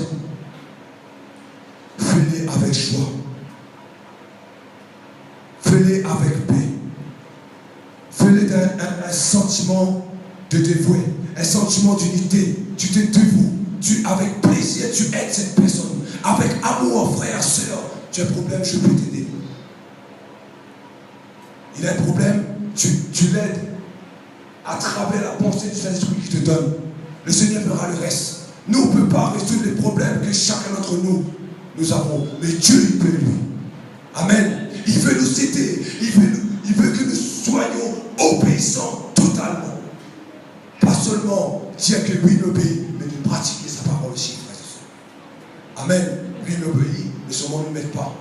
Speaker 1: fais-les avec joie. Fais-les avec paix. Fais-les d'un sentiment de dévouer, un sentiment d'unité. Tu te dévoues, avec plaisir, tu aides cette personne. Avec amour, frère, soeur. Tu as un problème, je peux t'aider. Il a un problème, tu l'aides à travers la pensée du Saint-Esprit qui te donne. Le Seigneur fera le reste. Nous, on ne peut pas résoudre les problèmes que chacun d'entre nous avons. Mais Dieu, il peut lui. Amen. Il veut nous aider. Il veut que nous soyons obéissants totalement. Pas seulement dire que lui m'obéit, mais de pratiquer sa parole aussi, frères et sœurs. Amen. Lui m'obéit, mais seulement ne m'aide pas.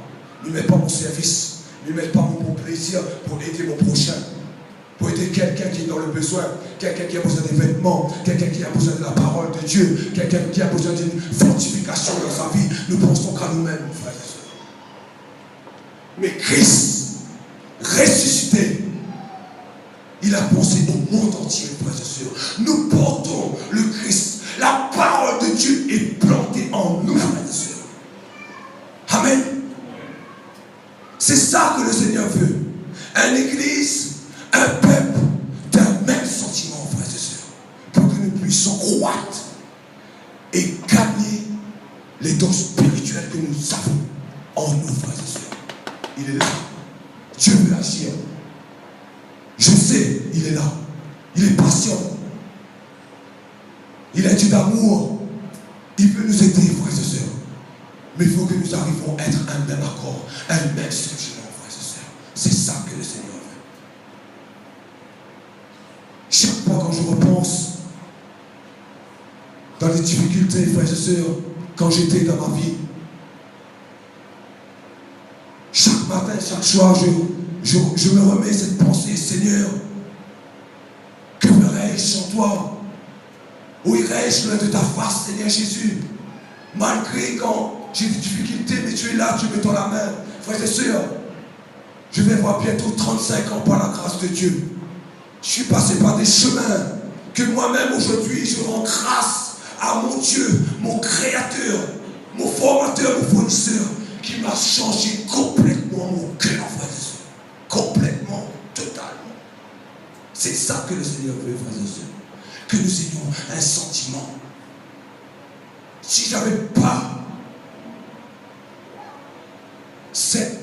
Speaker 1: Ne m'aide pas mon service. Ne m'aide pas mon plaisir pour aider mon prochain. Pour aider quelqu'un qui est dans le besoin, quelqu'un qui a besoin des vêtements, quelqu'un qui a besoin de la parole de Dieu, quelqu'un qui a besoin d'une fortification dans sa vie. Nous pensons qu'à nous-mêmes, frères et sœurs. Mais Christ, ressuscité, il a pensé au monde entier, frères et sœurs. Nous portons le Christ. La parole de Dieu est plantée en nous, frères et sœurs. Amen. C'est ça que le Seigneur veut. Une église, un peuple d'un même sentiment, frères et sœurs. Pour que nous puissions croître et gagner les dons spirituels que nous avons en nous, frères et sœurs. Il est là. Dieu veut agir. Je sais, il est là. Il est patient. Il est Dieu d'amour. Il veut nous aider, frères et sœurs. Mais il faut que nous arrivions à être un même accord, un même sentiment, frères et sœurs. C'est ça que le Seigneur veut. Chaque fois quand je repense dans les difficultés, frères et sœurs, quand j'étais dans ma vie, chaque matin, chaque soir, je me remets cette pensée, Seigneur, que ferais-je sans toi? Où irais-je loin de ta face, Seigneur Jésus? Malgré quand j'ai des difficultés, mais tu es là, tu me tends la main. Frères et sœurs, je vais avoir bientôt 35 ans par la grâce de Dieu. Je suis passé par des chemins que moi-même aujourd'hui je rends grâce à mon Dieu, mon Créateur, mon formateur, mon fournisseur, qui m'a changé complètement mon cœur, frères et sœurs. Complètement, totalement. C'est ça que le Seigneur veut, frères et sœurs. Que nous ayons un sentiment. Si je n'avais pas cette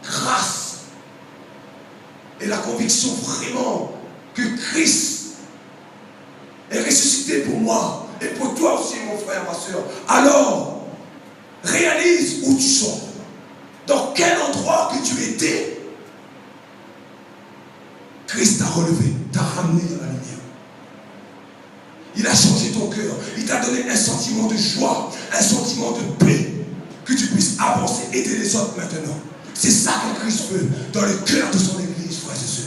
Speaker 1: grâce et la conviction vraiment que Christ est ressuscité pour moi et pour toi aussi, mon frère, ma soeur, alors réalise où tu sors, dans quel endroit que tu étais. Christ t'a relevé, t'a ramené dans la lumière. Il a changé ton cœur, il t'a donné un sentiment de joie, un sentiment de paix, que tu puisses avancer, aider les autres maintenant. C'est ça que Christ veut dans le cœur de son Église, frères et sœurs.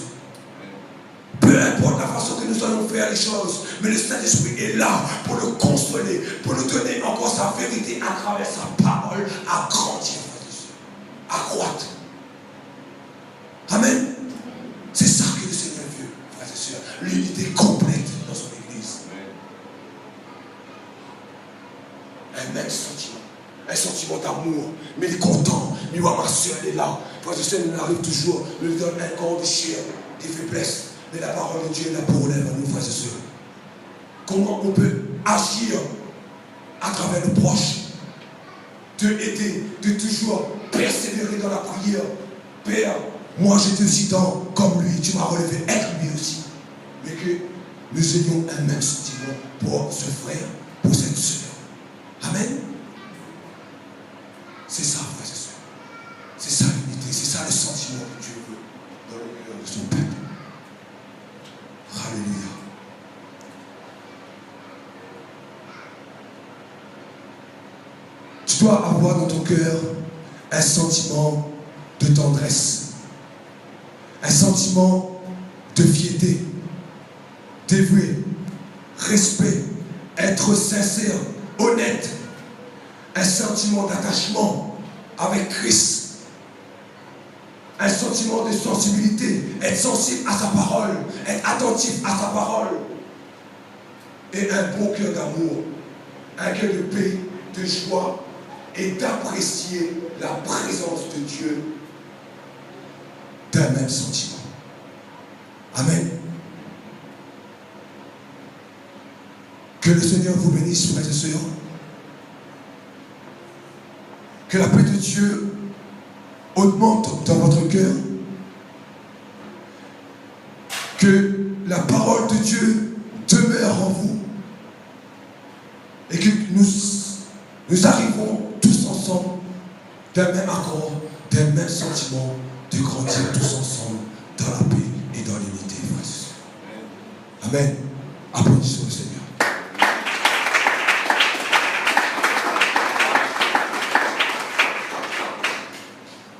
Speaker 1: Peu importe la façon que nous allons faire les choses, mais le Saint-Esprit est là pour le consoler, pour nous donner encore sa vérité à travers sa parole, à grandir, frères et sœurs, à croître. Amen. C'est ça que le Seigneur veut, frères et sœurs. L'unité complète dans son Église. Un même sentiment. Un sentiment d'amour. Mais il est content. Mais moi, ma soeur, elle est là. Frères et sœurs, il arrive toujours. Il lui donne un corps de chair, des faiblesses. Mais la parole de Dieu est là pour relève à nous, frères et sœurs. Comment on peut agir à travers le proche, de aider, de toujours persévérer dans la prière. Père, moi j'étais aussi dans comme lui, tu m'as relevé, être lui aussi. Mais que nous ayons un même sentiment pour ce frère, pour cette sœur. Amen. C'est ça, frères et sœurs. C'est ça l'unité, c'est ça le sentiment que Dieu veut dans le cœur de son peuple. Alléluia. Tu dois avoir dans ton cœur un sentiment de tendresse, un sentiment de piété, dévoué, respect, être sincère, honnête, un sentiment d'attachement avec Christ, un sentiment de sensibilité, être sensible à sa parole, être attentif à sa parole, et un bon cœur d'amour, un cœur de paix, de joie, et d'apprécier la présence de Dieu d'un même sentiment. Amen. Que le Seigneur vous bénisse, frères et sœurs. Que la paix de Dieu augmente dans votre cœur. Que la parole de Dieu demeure en vous. Et que nous arrivons tous ensemble d'un même accord, d'un même sentiment, de grandir tous ensemble dans la paix et dans l'unité, frères et sœurs. Amen. Applaudissons le Seigneur.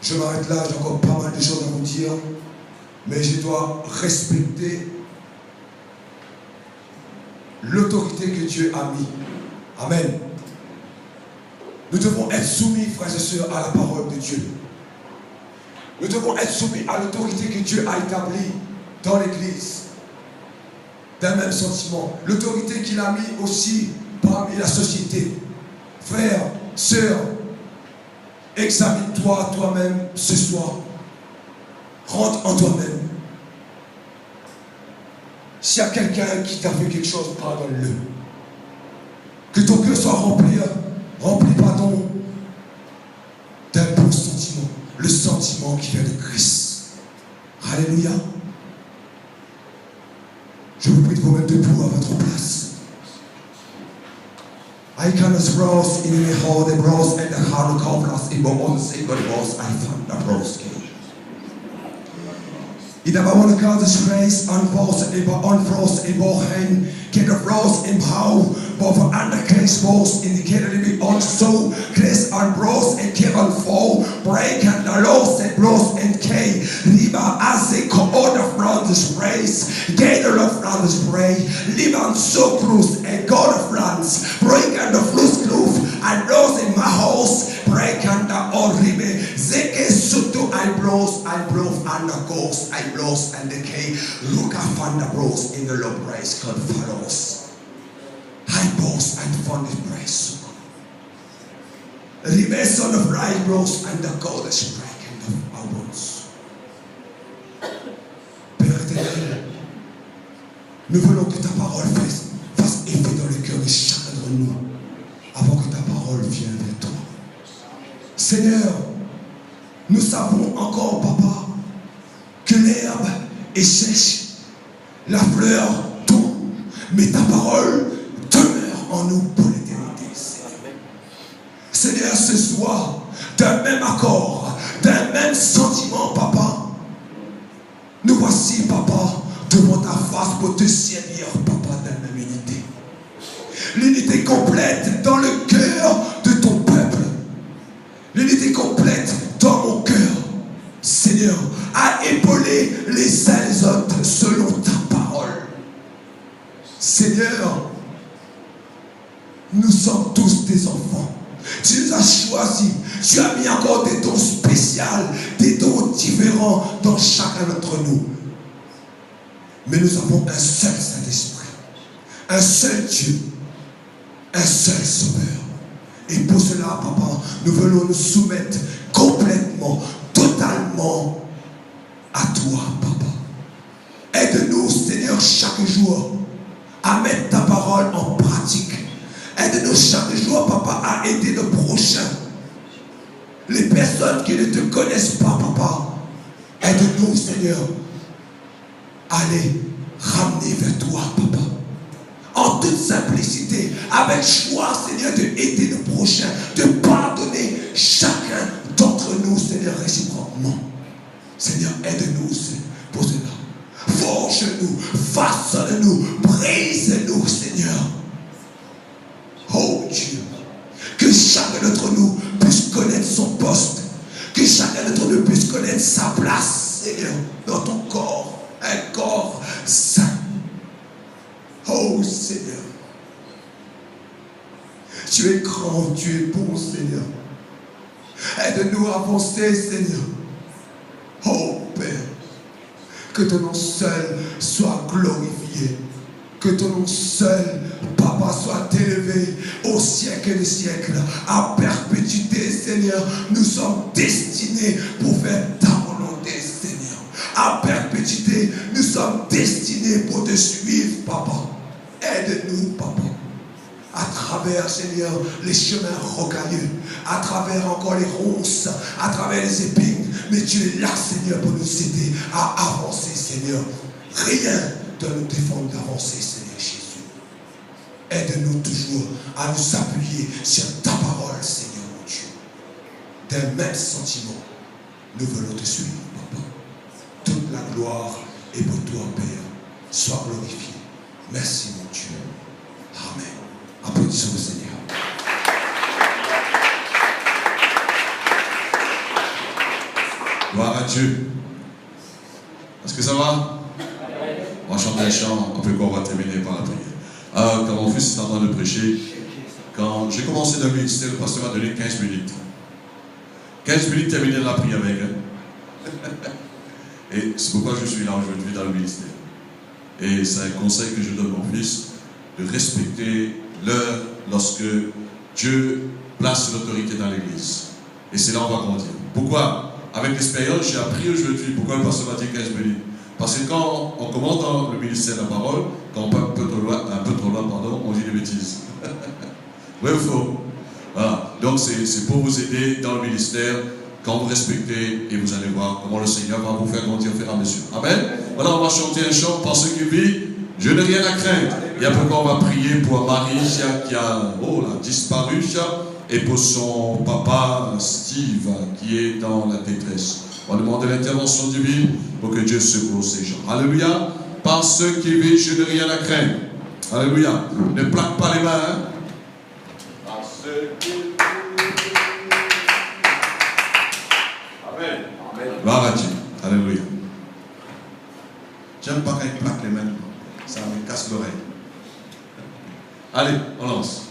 Speaker 1: Je m'arrête là, j'ai encore pas mal de choses à vous dire, mais je dois respecter l'autorité que Dieu a mis. Amen. Nous devons être soumis, frères et sœurs, à la parole de Dieu. Nous devons être soumis à l'autorité que Dieu a établie dans l'Église. D'un même sentiment. L'autorité qu'il a mis aussi parmi la société. Frères, sœurs, examine-toi toi-même ce soir. Rentre en toi-même. S'il y a quelqu'un qui t'a fait quelque chose, pardonne-le. Que ton cœur soit rempli, pardon, d'un bon sentiment. Le sentiment qui vient de Christ. Alléluia. Je vous prie de vous mettre debout à votre place. I can rose in the hall, the rose and the hall conference in Bobon, single rose, I found the rose cage. I der var underkastet sprays, anfors, anfrost i vår hand, kender frost i hav, hvorfor andre klæs vores, indikerer det vi også, klæs on bros and kæren for, break and the lost and bros and kay, liber asse, kom under from the sprays, gather of from the spray, liber on so close and god of runs, break and the flus kloof, and rose in my house, break and the oribe, zeke sutu, I bros, Handa goes, I blows and decay. Look at Fanda bros in the low praise, God follows. I boast and found the praise. Remains on the right bros and the gold is breaking of our bones. Père éternel, nous voulons que ta parole fasse effet dans le cœur de chacun d'entre nous avant que ta parole vienne vers toi. Seigneur, nous savons encore, Papa, que l'herbe est sèche, la fleur tombe, mais ta parole demeure en nous pour l'éternité. Seigneur, ce soir, d'un même accord, d'un même sentiment, Papa, nous voici, Papa, devant ta face pour te servir, Papa, dans la même unité. L'unité complète dans le cœur de ton peuple. L'unité complète dans mon cœur, Seigneur, à épauler les uns les autres selon ta parole. Seigneur, nous sommes tous des enfants. Tu nous as choisis. Tu as mis encore des dons spéciaux, des dons différents dans chacun d'entre nous. Mais nous avons un seul Saint-Esprit, un seul Dieu, un seul Sauveur. Et pour cela, Papa, nous voulons nous soumettre complètement, totalement à toi, Papa. Aide-nous, Seigneur, chaque jour à mettre ta parole en pratique. Aide-nous chaque jour, Papa, à aider le prochain. Les personnes qui ne te connaissent pas, Papa. Aide-nous, Seigneur, à les ramener vers toi, Papa. En toute simplicité, avec joie, Seigneur, de aider le prochain, de pardonner chacun d'entre nous, Seigneur, réciproquement. Seigneur, aide-nous pour cela. Forge-nous, façonne-nous, brise-nous, Seigneur. Oh Dieu, que chacun d'entre nous puisse connaître son poste, que chacun d'entre nous puisse connaître sa place, Seigneur, dans ton corps, un corps saint. Oh Seigneur, tu es grand, tu es bon, Seigneur. Aide-nous à avancer, Seigneur. Oh Père, que ton nom seul soit glorifié. Que ton nom seul, Papa, soit élevé au siècle des siècles, à perpétuité, Seigneur. Nous sommes destinés pour faire ta volonté, Seigneur. À perpétuité, nous sommes destinés pour te suivre, Papa. Aide-nous, Papa. À travers, Seigneur, les chemins rocailleux, à travers encore les ronces, à travers les épines. Mais tu es là, Seigneur, pour nous aider à avancer, Seigneur. Rien de nous défendre d'avancer, Seigneur Jésus. Aide-nous toujours à nous appuyer sur ta parole, Seigneur mon Dieu. D'un même sentiment, nous voulons te suivre, Papa. Toute la gloire est pour toi, Père. Sois glorifié. Merci, mon Dieu. Amen. Applaudissons le Seigneur.
Speaker 2: Gloire à Dieu. Est-ce que ça va? On va chanter un chant, après quoi on va terminer par la prière. Quand mon fils est en train de prêcher, quand j'ai commencé dans le ministère, le pasteur m'a donné 15 minutes. 15 minutes terminer la prière avec. Et c'est pourquoi je suis là aujourd'hui dans le ministère. Et c'est un conseil que je donne à mon fils, de respecter l'heure lorsque Dieu place l'autorité dans l'église. Et c'est là où on va grandir. Pourquoi? Avec l'expérience, j'ai appris aujourd'hui pourquoi le pasteur m'a dit 15 minutes. Parce que quand on commence dans le ministère de la parole, quand on parle un peu trop loin, on dit des bêtises. Oui ou faux? Voilà. Donc c'est pour vous aider dans le ministère, quand vous respectez, et vous allez voir comment le Seigneur va vous faire grandir au fur et à mesure. Amen. Voilà, on va chanter un chant par ceux qui vivent. Je n'ai rien à craindre. Et après on va prier pour Marie qui a disparu, et pour son papa Steve qui est dans la détresse. On va demander l'intervention divine pour que Dieu secoue ces gens. Alléluia. Par ceux qui vivent, je n'ai rien à craindre. Alléluia. Ne plaque pas les mains. Hein? Par ceux qui vivent. Amen. Gloire à Dieu. Alléluia. J'aime pas quand il plaque les mains. Ça me casse l'oreille. Allez, on lance.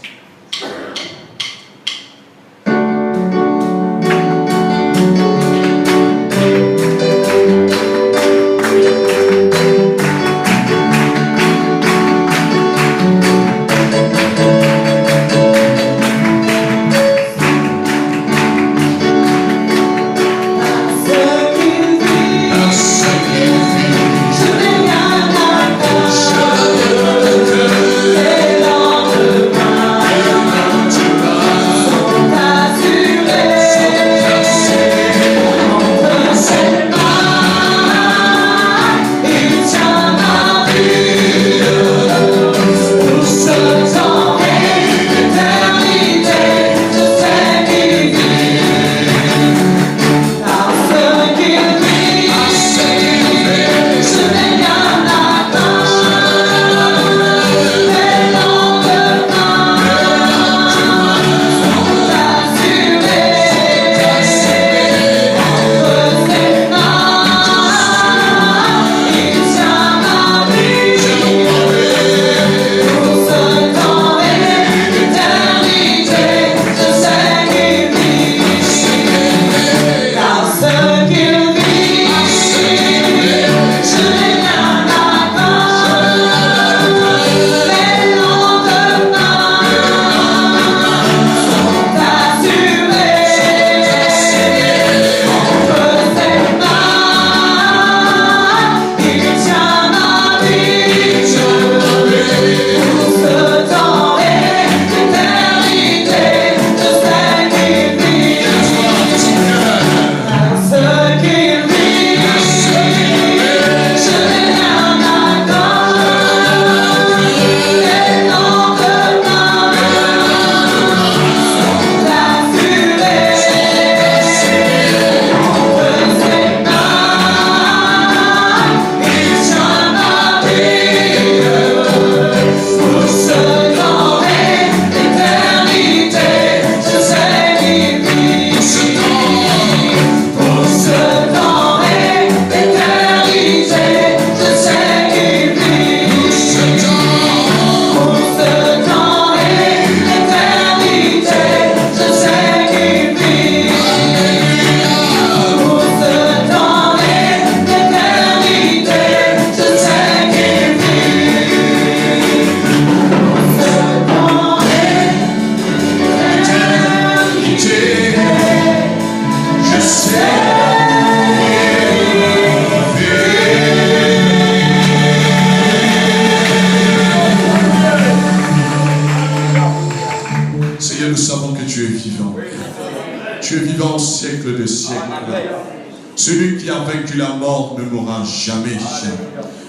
Speaker 2: de siècles. Celui qui a vaincu la mort ne mourra jamais.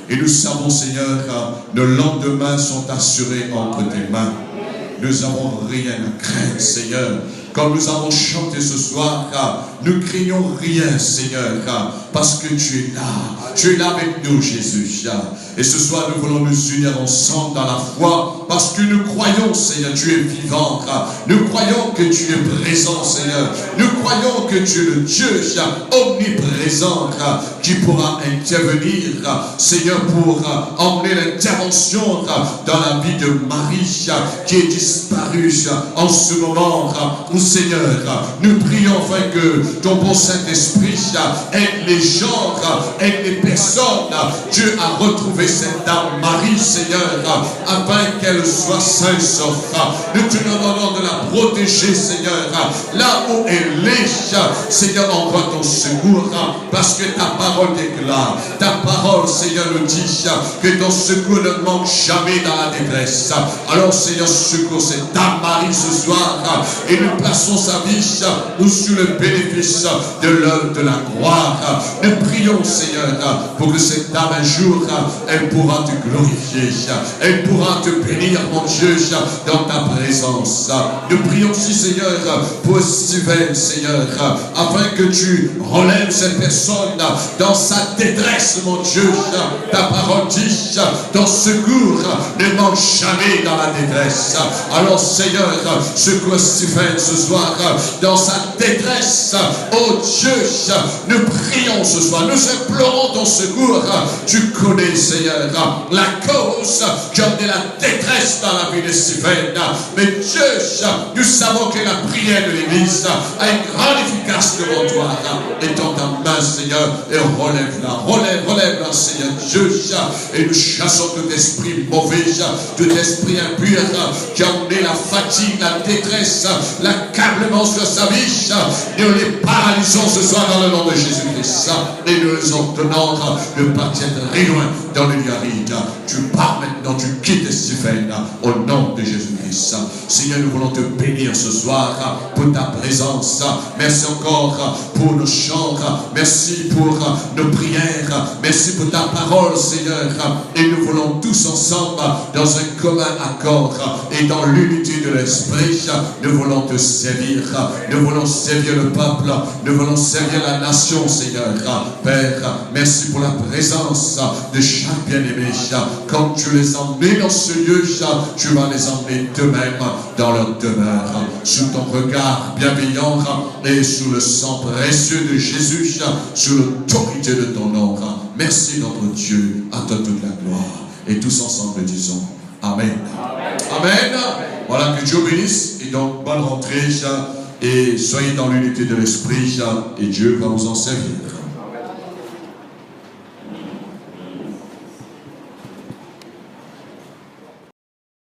Speaker 2: Et nous savons, Seigneur, que nos lendemains sont assurés entre tes mains. Nous n'avons rien à craindre, Seigneur. Comme nous avons chanté ce soir, nous craignons rien, Seigneur, parce que tu es là. Tu es là avec nous, Jésus. Et ce soir, nous voulons nous unir ensemble dans la foi, parce que nous croyons, Seigneur, tu es vivant. Nous croyons que tu es présent, Seigneur. Nous croyons que tu es le Dieu omniprésent qui pourra intervenir, Seigneur, pour emmener l'intervention dans la vie de Marie qui est disparue en ce moment. Seigneur, nous prions afin que ton bon Saint-Esprit aide les gens, aide les personnes, Dieu a retrouvé cette dame Marie, Seigneur, afin qu'elle soit sainte sauf. Nous te demandons de la protéger, Seigneur, là où elle est, Seigneur, envoie ton secours, parce que ta parole déclare, ta parole, Seigneur, nous dit que ton secours ne manque jamais dans la détresse. Alors, Seigneur, secours cette dame Marie ce soir, et nous plaçons sa vie ou sur le bénéfice de l'œuvre de la gloire. Nous prions, Seigneur, pour que cette dame un jour, elle pourra te glorifier, elle pourra te bénir, mon Dieu, dans ta présence. Nous prions aussi, Seigneur, pour Steven, Seigneur, afin que tu relèves cette personne dans sa détresse, mon Dieu. Ta parole dit, ton secours ne manque jamais dans la détresse. Alors, Seigneur, secours Steven ce soir dans sa détresse. Oh Dieu, nous prions ce soir, nous implorons ton secours. Tu connais, Seigneur, la cause qui a amené la détresse dans la vie de Steven. Mais Dieu, nous savons que la prière de l'Église a une grande efficace devant toi. Étends ta main, Seigneur, et relève-la, relève-la, Seigneur Dieu. Et nous chassons tout esprit mauvais, tout esprit impur qui a amené la fatigue, la détresse, l'accablement sur sa vie. Nous les paralysons ce soir dans le nom de Jésus-Christ. Et nous les ordonnons de partir très loin dans le lieu aride. Tu pars maintenant, tu quittes Stephen au nom de Jésus-Christ. Seigneur, nous voulons te bénir ce soir pour ta présence. Merci encore pour nos chants. Merci pour nos prières. Merci pour ta parole, Seigneur. Et nous voulons tous ensemble, dans un commun accord et dans l'unité de l'Esprit, nous voulons te servir. Nous voulons servir le peuple. Nous voulons servir la nation, Seigneur. Père, merci pour la présence de chaque bien-aimé. Comme tu les emmenes dans ce lieu, tu vas les emmener d'eux-mêmes dans leur demeure. Sous ton regard bienveillant et sous le sang précieux de Jésus, sous l'autorité de ton nom. Merci notre Dieu, à toi toute la gloire. Et tous ensemble disons Amen. Amen. Voilà, que Dieu bénisse. Et donc, bonne rentrée. Et soyez dans l'unité de l'Esprit. Et Dieu va vous en servir.